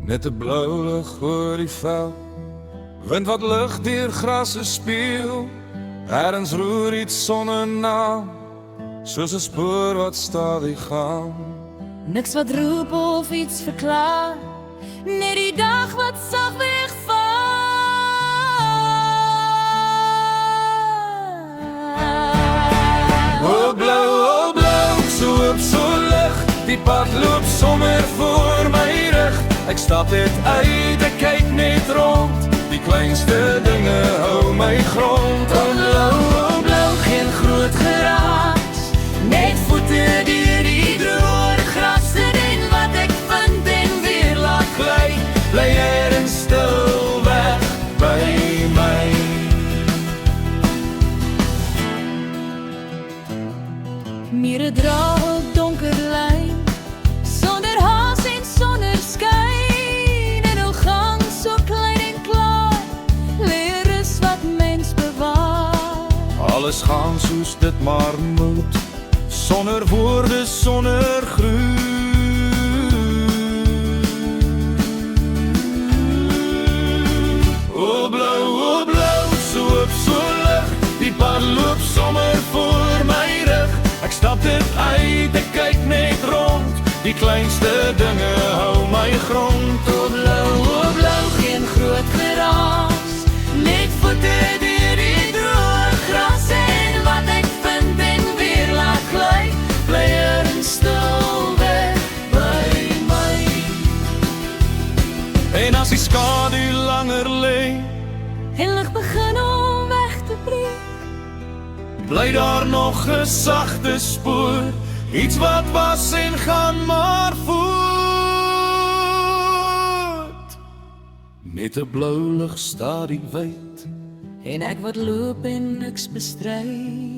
Net 'n blou lig oor die veld, wind wat lig deur grasse speel. Ergens roer iets sonder naam, soos 'n spoor wat stadig gaan. Niks wat roep of iets verklaar, net die dag wat sag wegvaar. O blou, so op so lig, die pad loop sommer voor my rug. Ek stap net uit, ek kyk net rond, die kleinste dinge hou my grond. O blou, geen groot geraas, net voete deur die droë gras. En wat ek vind en weer laat Bly, bly ergens stil weg by my. Mure dra op donker lyn, sonder haas en sonder skyn. En ou gang so klein en klaar, leer is wat mens bewaar. Alles gaan soos dit maar moet, sonder woorde, sonder groet. O blou, so op so lig, die pad loop sommer voor my rug. Ek stap dit uit, ek kyk net rond, die kleinste dinge hou my grond. O blou, geen groot geraas, net voete deur die droë gras. En wat ek vind en weer laat gly, bly ergens stil weg by my. En as die skadu langer lê, En lig begin om weg te breek, bly daar nog 'n sagte spoor, iets wat was en gaan maar voort. Net 'n blou lig stadig wyd, en ek wat loop en niks bestry.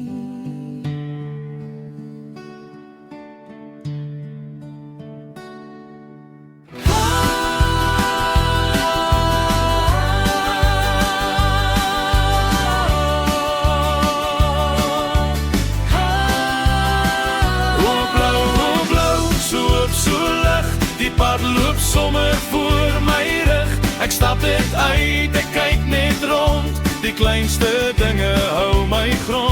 die pad loop sommer voor my rug. Ek stap net uit, ek kyk net rond, die kleinste dinge hou my grond.